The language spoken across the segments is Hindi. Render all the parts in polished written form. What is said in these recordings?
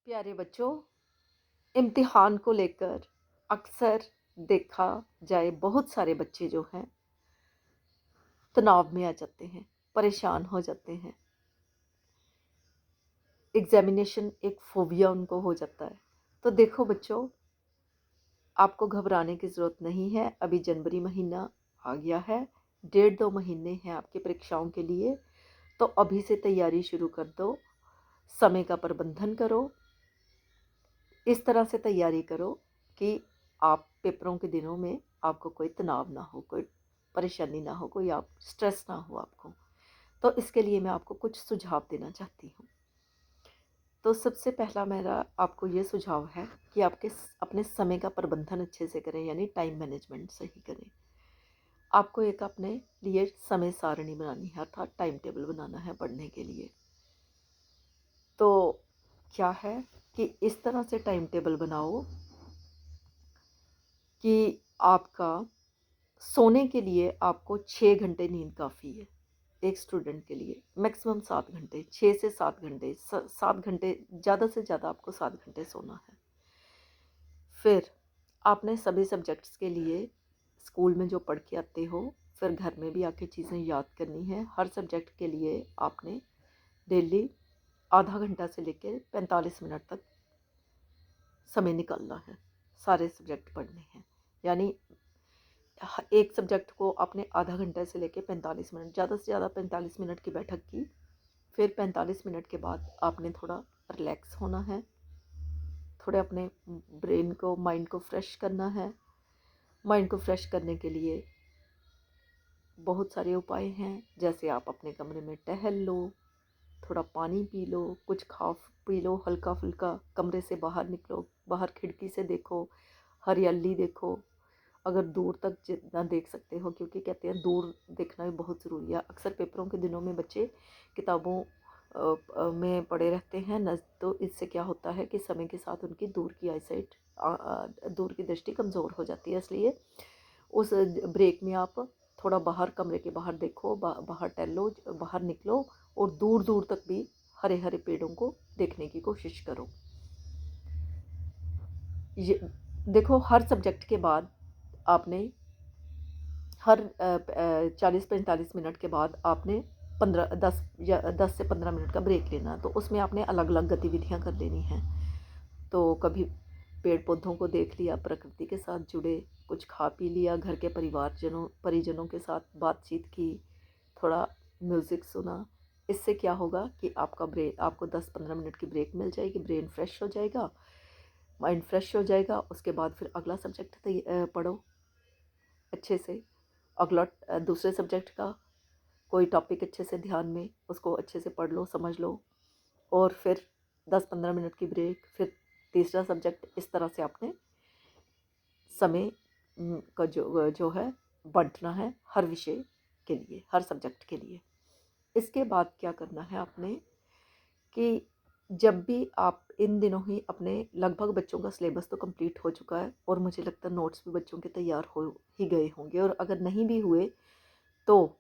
प्यारे बच्चों, इम्तिहान को लेकर अक्सर देखा जाए बहुत सारे बच्चे जो हैं तनाव में आ जाते हैं, परेशान हो जाते हैं। एग्जामिनेशन एक फोबिया उनको हो जाता है। तो देखो बच्चों, आपको घबराने की ज़रूरत नहीं है। अभी जनवरी महीना आ गया है, 1.5-2 महीने हैं आपकी परीक्षाओं के लिए। तो अभी से तैयारी शुरू कर दो, समय का प्रबंधन करो, इस तरह से तैयारी करो कि आप पेपरों के दिनों में आपको कोई तनाव ना हो, कोई परेशानी ना हो, कोई आप स्ट्रेस ना हो आपको। तो इसके लिए मैं आपको कुछ सुझाव देना चाहती हूँ। तो सबसे पहला मेरा आपको ये सुझाव है कि आपके अपने समय का प्रबंधन अच्छे से करें, यानी टाइम मैनेजमेंट सही करें। आपको एक अपने लिए समय सारणी बनानी है, अर्थात टाइम टेबल बनाना है पढ़ने के लिए। तो क्या है कि इस तरह से टाइम टेबल बनाओ कि आपका सोने के लिए आपको 6 घंटे नींद काफ़ी है। एक स्टूडेंट के लिए मैक्सिमम 7 घंटे, 6 से 7 घंटे, 7 घंटे, ज़्यादा से ज़्यादा आपको 7 घंटे सोना है। फिर आपने सभी सब्जेक्ट्स के लिए स्कूल में जो पढ़ के आते हो, फिर घर में भी आके चीज़ें याद करनी है। हर सब्जेक्ट के लिए आपने डेली आधा घंटा से लेकर 45 मिनट तक समय निकालना है, सारे सब्जेक्ट पढ़ने हैं। यानी एक सब्जेक्ट को आपने आधा घंटे से लेकर 45 मिनट, ज़्यादा से ज़्यादा 45 मिनट की बैठक की। फिर 45 मिनट के बाद आपने थोड़ा रिलैक्स होना है, थोड़े अपने ब्रेन को, माइंड को फ्रेश करना है। माइंड को फ्रेश करने के लिए बहुत सारे उपाय हैं, जैसे आप अपने कमरे में टहल लो, थोड़ा पानी पी लो, कुछ खा पी लो हल्का फुल्का, कमरे से बाहर निकलो, बाहर खिड़की से देखो, हरियाली देखो, अगर दूर तक जितना देख सकते हो, क्योंकि कहते हैं दूर देखना भी बहुत ज़रूरी है। अक्सर पेपरों के दिनों में बच्चे किताबों में पड़े रहते हैं न, तो इससे क्या होता है कि समय के साथ उनकी दूर की आईसाइट, दूर की दृष्टि कमज़ोर हो जाती है। इसलिए उस ब्रेक में आप थोड़ा बाहर, कमरे के बाहर देखो, बाहर टहलो, बाहर निकलो, और दूर दूर तक भी हरे हरे पेड़ों को देखने की कोशिश करो। ये देखो, हर सब्जेक्ट के बाद आपने हर 40-45 मिनट के बाद आपने 10 से 15 मिनट का ब्रेक लेना। तो उसमें आपने अलग अलग गतिविधियां कर लेनी हैं। तो कभी पेड़ पौधों को देख लिया, प्रकृति के साथ जुड़े, कुछ खा पी लिया, घर के परिजनों के साथ बातचीत की, थोड़ा म्यूज़िक सुना। इससे क्या होगा कि आपको 10-15 मिनट की ब्रेक मिल जाएगी, ब्रेन फ्रेश हो जाएगा, माइंड फ्रेश हो जाएगा। उसके बाद फिर अगला सब्जेक्ट पढ़ो अच्छे से। अगला दूसरे सब्जेक्ट का कोई टॉपिक अच्छे से ध्यान में, उसको अच्छे से पढ़ लो, समझ लो, और फिर 10-15 मिनट की ब्रेक, फिर तीसरा सब्जेक्ट। इस तरह से आपने समय का जो है बांटना है हर विषय के लिए, हर सब्जेक्ट के लिए। इसके बाद क्या करना है आपने कि जब भी आप इन दिनों ही अपने, लगभग बच्चों का सिलेबस तो कंप्लीट हो चुका है, और मुझे लगता है नोट्स भी बच्चों के तैयार हो ही गए होंगे, और अगर नहीं भी हुए तो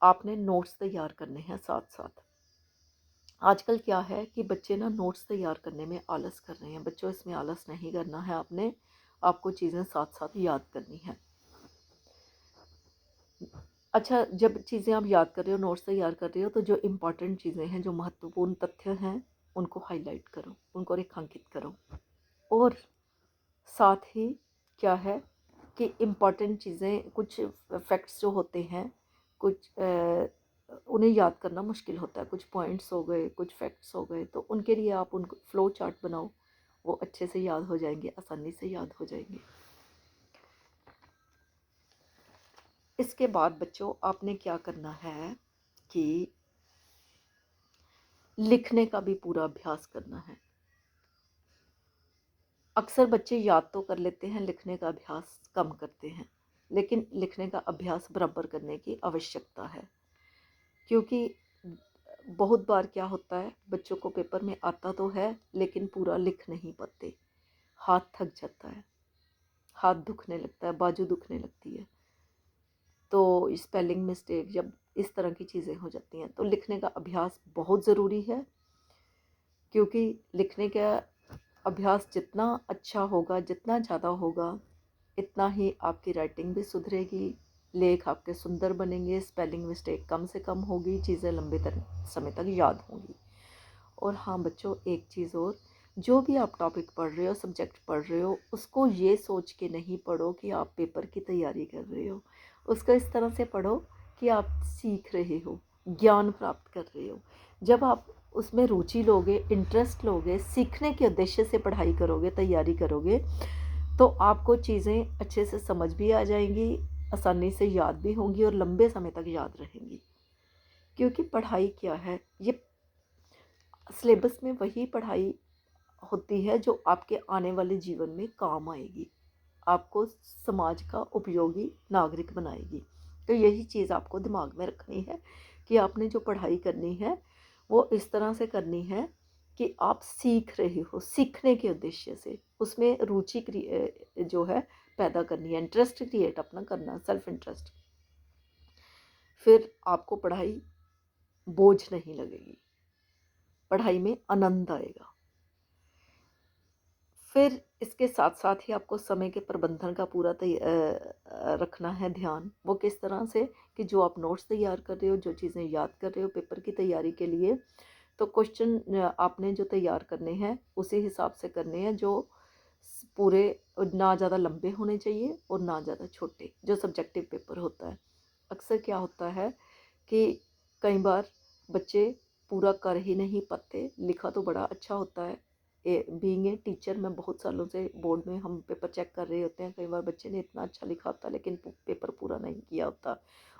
आपने नोट्स तैयार करने हैं साथ साथ। आजकल क्या है कि बच्चे ना नोट्स तैयार करने में आलस कर रहे हैं। बच्चों, इसमें आलस नहीं करना है आपने, आपको चीज़ें साथ साथ याद करनी है। अच्छा, जब चीज़ें आप याद कर रहे हो, नोट्स तैयार कर रहे हो, तो जो इम्पॉर्टेंट चीज़ें हैं, जो महत्वपूर्ण तथ्य हैं, उनको हाईलाइट करो, उनको रेखांकित करो। और साथ ही क्या है कि इम्पॉर्टेंट चीज़ें, कुछ फैक्ट्स जो होते हैं, कुछ उन्हें याद करना मुश्किल होता है। कुछ पॉइंट्स हो गए, कुछ फैक्ट्स हो गए, तो उनके लिए आप उनको फ्लो चार्ट बनाओ, वो अच्छे से याद हो जाएंगे, आसानी से याद हो जाएंगे। इसके बाद बच्चों, आपने क्या करना है कि लिखने का भी पूरा अभ्यास करना है। अक्सर बच्चे याद तो कर लेते हैं, लिखने का अभ्यास कम करते हैं, लेकिन लिखने का अभ्यास बराबर करने की आवश्यकता है। क्योंकि बहुत बार क्या होता है, बच्चों को पेपर में आता तो है लेकिन पूरा लिख नहीं पाते, हाथ थक जाता है, हाथ दुखने लगता है, बाजू दुखने लगती है, तो स्पेलिंग मिस्टेक, जब इस तरह की चीज़ें हो जाती हैं, तो लिखने का अभ्यास बहुत ज़रूरी है। क्योंकि लिखने का अभ्यास जितना अच्छा होगा, जितना ज़्यादा होगा, इतना ही आपकी राइटिंग भी सुधरेगी, लेख आपके सुंदर बनेंगे, स्पेलिंग मिस्टेक कम से कम होगी, चीज़ें लंबे समय तक याद होंगी। और हाँ बच्चों, एक चीज़ और, जो भी आप टॉपिक पढ़ रहे हो, सब्जेक्ट पढ़ रहे हो, उसको ये सोच के नहीं पढ़ो कि आप पेपर की तैयारी कर रहे हो। उसको इस तरह से पढ़ो कि आप सीख रहे हो, ज्ञान प्राप्त कर रहे हो। जब आप उसमें रुचि लोगे, इंटरेस्ट लोगे, सीखने के उद्देश्य से पढ़ाई करोगे, तैयारी करोगे, तो आपको चीज़ें अच्छे से समझ भी आ जाएंगी, आसानी से याद भी होंगी और लंबे समय तक याद रहेंगी। क्योंकि पढ़ाई क्या है, ये सिलेबस में वही पढ़ाई होती है जो आपके आने वाले जीवन में काम आएगी, आपको समाज का उपयोगी नागरिक बनाएगी। तो यही चीज़ आपको दिमाग में रखनी है कि आपने जो पढ़ाई करनी है वो इस तरह से करनी है कि आप सीख रहे हो, सीखने के उद्देश्य से, उसमें रुचि जो है पैदा करनी है, इंटरेस्ट क्रिएट अपना करना, सेल्फ इंटरेस्ट। फिर आपको पढ़ाई बोझ नहीं लगेगी, पढ़ाई में आनंद आएगा। फिर इसके साथ साथ ही आपको समय के प्रबंधन का पूरा रखना है ध्यान। वो किस तरह से कि जो आप नोट्स तैयार कर रहे हो, जो चीज़ें याद कर रहे हो पेपर की तैयारी के लिए, तो क्वेश्चन आपने जो तैयार करने हैं उसी हिसाब से करने हैं, जो पूरे ना ज़्यादा लंबे होने चाहिए और ना ज़्यादा छोटे, जो सब्जेक्टिव पेपर होता है। अक्सर क्या होता है कि कई बार बच्चे पूरा कर ही नहीं पाते, लिखा तो बड़ा अच्छा होता है। बीइंग ए टीचर, मैं बहुत सालों से बोर्ड में हम पेपर चेक कर रहे होते हैं, कई बार बच्चे ने इतना अच्छा लिखा होता लेकिन पेपर पूरा नहीं किया होता,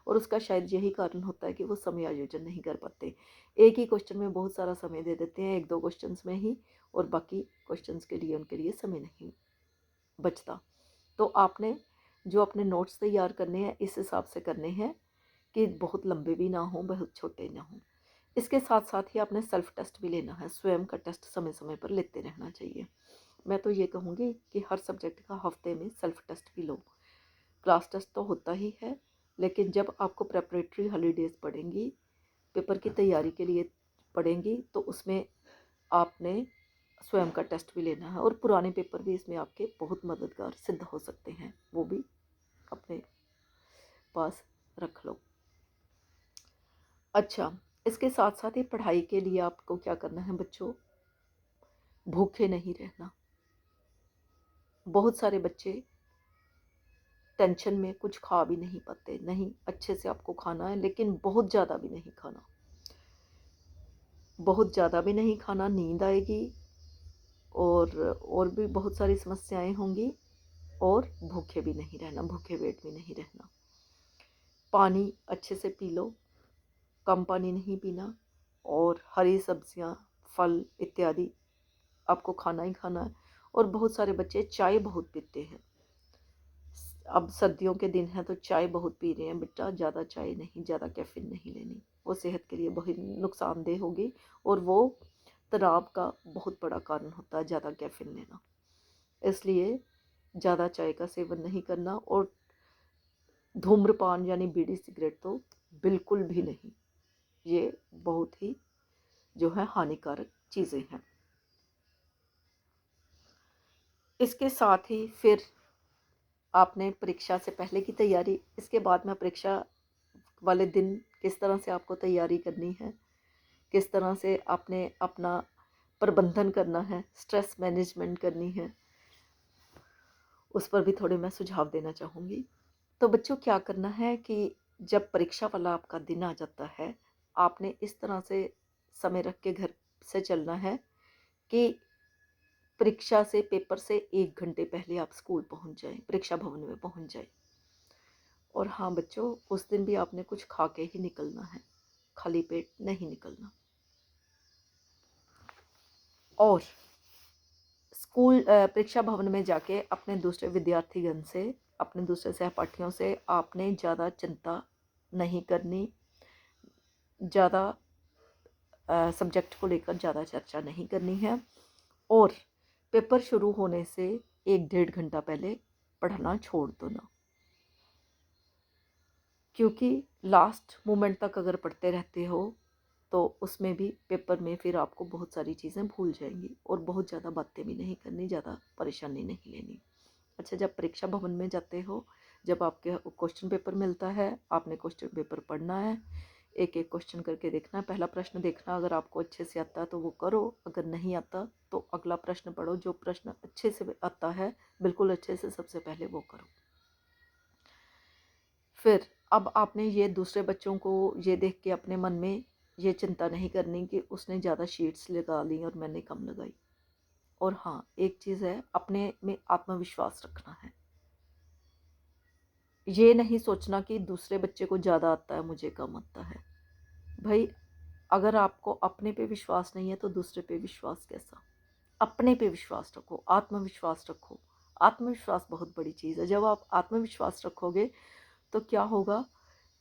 और उसका शायद यही कारण होता है कि वो समय आयोजन नहीं कर पाते। एक ही क्वेश्चन में बहुत सारा समय दे देते हैं, एक दो क्वेश्चंस में ही, और बाकी क्वेश्चंस के लिए उनके लिए समय नहीं बचता। तो आपने जो अपने नोट्स तैयार करने हैं इस हिसाब से करने हैं कि बहुत लंबे भी ना हों, बहुत छोटे ना हों। इसके साथ साथ ही आपने सेल्फ टेस्ट भी लेना है, स्वयं का टेस्ट समय समय पर लेते रहना चाहिए। मैं तो ये कहूँगी कि हर सब्जेक्ट का हफ्ते में सेल्फ टेस्ट भी लो। क्लास टेस्ट तो होता ही है, लेकिन जब आपको प्रेपरेटरी हॉलीडेज़ पड़ेंगी, पेपर की तैयारी के लिए पड़ेंगी, तो उसमें आपने स्वयं का टेस्ट भी लेना है, और पुराने पेपर भी इसमें आपके बहुत मददगार सिद्ध हो सकते हैं, वो भी अपने पास रख लो। अच्छा, इसके साथ साथ ही पढ़ाई के लिए आपको क्या करना है बच्चों, भूखे नहीं रहना। बहुत सारे बच्चे टेंशन में कुछ खा भी नहीं पाते। नहीं, अच्छे से आपको खाना है, लेकिन बहुत ज़्यादा भी नहीं खाना, बहुत ज़्यादा भी नहीं खाना, नींद आएगी और भी बहुत सारी समस्याएं होंगी, और भूखे भी नहीं रहना, भूखे पेट भी नहीं रहना। पानी अच्छे से पी लो, कम पानी नहीं पीना, और हरी सब्जियां, फल इत्यादि आपको खाना ही खाना है। और बहुत सारे बच्चे चाय बहुत पीते हैं, अब सर्दियों के दिन हैं तो चाय बहुत पी रहे हैं। बेटा, ज़्यादा चाय नहीं, ज़्यादा कैफीन नहीं लेनी, वो सेहत के लिए बहुत नुकसानदेह होगी, और वो तनाव का बहुत बड़ा कारण होता है ज़्यादा कैफीन लेना। इसलिए ज़्यादा चाय का सेवन नहीं करना, और धूम्रपान यानी बीड़ी सिगरेट तो बिल्कुल भी नहीं, ये बहुत ही जो है हानिकारक चीज़ें हैं। इसके साथ ही फिर आपने परीक्षा से पहले की तैयारी, इसके बाद में परीक्षा वाले दिन किस तरह से आपको तैयारी करनी है, किस तरह से आपने अपना प्रबंधन करना है, स्ट्रेस मैनेजमेंट करनी है, उस पर भी थोड़े मैं सुझाव देना चाहूँगी। तो बच्चों, क्या करना है कि जब परीक्षा वाला आपका दिन आ जाता है, आपने इस तरह से समय रख के घर से चलना है कि परीक्षा से, पेपर से 1 घंटे पहले आप स्कूल पहुँच जाएं, परीक्षा भवन में पहुँच जाएं। और हाँ बच्चों, उस दिन भी आपने कुछ खा के ही निकलना है, खाली पेट नहीं निकलना। और स्कूल परीक्षा भवन में जाके अपने दूसरे विद्यार्थीगण से, अपने दूसरे सहपाठियों से आपने ज़्यादा चिंता नहीं करनी, ज़्यादा सब्जेक्ट को लेकर ज़्यादा चर्चा नहीं करनी है, और पेपर शुरू होने से 1-1.5 घंटा पहले पढ़ना छोड़ दो ना। क्योंकि लास्ट मोमेंट तक अगर पढ़ते रहते हो तो उसमें भी पेपर में फिर आपको बहुत सारी चीज़ें भूल जाएंगी और बहुत ज़्यादा बातें भी नहीं करनी, ज़्यादा परेशानी नहीं लेनी। अच्छा, जब परीक्षा भवन में जाते हो, जब आपके क्वेश्चन पेपर मिलता है, आपने क्वेश्चन पेपर पढ़ना है, एक एक क्वेश्चन करके देखना है। पहला प्रश्न देखना, अगर आपको अच्छे से आता है तो वो करो, अगर नहीं आता तो अगला प्रश्न पढ़ो। जो प्रश्न अच्छे से आता है, बिल्कुल अच्छे से, सबसे पहले वो करो। फिर अब आपने ये दूसरे बच्चों को ये देख के अपने मन में ये चिंता नहीं करनी कि उसने ज़्यादा शीट्स लगा ली और मैंने कम लगाई। और हाँ, एक चीज़ है, अपने में आत्मविश्वास रखना है। ये नहीं सोचना कि दूसरे बच्चे को ज़्यादा आता है, मुझे कम आता है। भाई, अगर आपको अपने पे विश्वास नहीं है तो दूसरे पे विश्वास कैसा? अपने पे विश्वास रखो, आत्मविश्वास रखो। आत्मविश्वास बहुत बड़ी चीज़ है। जब आप आत्मविश्वास रखोगे तो क्या होगा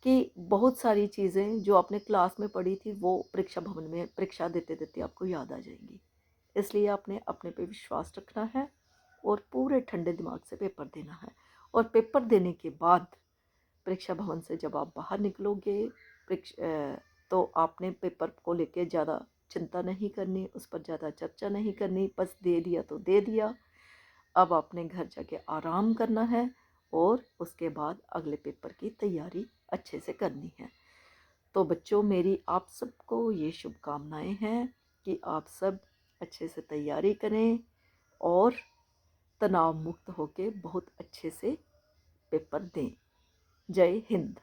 कि बहुत सारी चीज़ें जो आपने क्लास में पढ़ी थी वो परीक्षा भवन में परीक्षा देते देते आपको याद आ जाएंगी। इसलिए आपने अपने पे विश्वास रखना है और पूरे ठंडे दिमाग से पेपर देना है। और पेपर देने के बाद परीक्षा भवन से जब आप बाहर निकलोगे, तो आपने पेपर को लेके ज़्यादा चिंता नहीं करनी, उस पर ज़्यादा चर्चा नहीं करनी, बस दे दिया तो दे दिया। अब आपने घर जाके आराम करना है और उसके बाद अगले पेपर की तैयारी अच्छे से करनी है। तो बच्चों, मेरी आप सबको ये शुभकामनाएं हैं कि आप सब अच्छे से तैयारी करें और तनाव मुक्त होके बहुत अच्छे से पेपर दें। जय हिंद।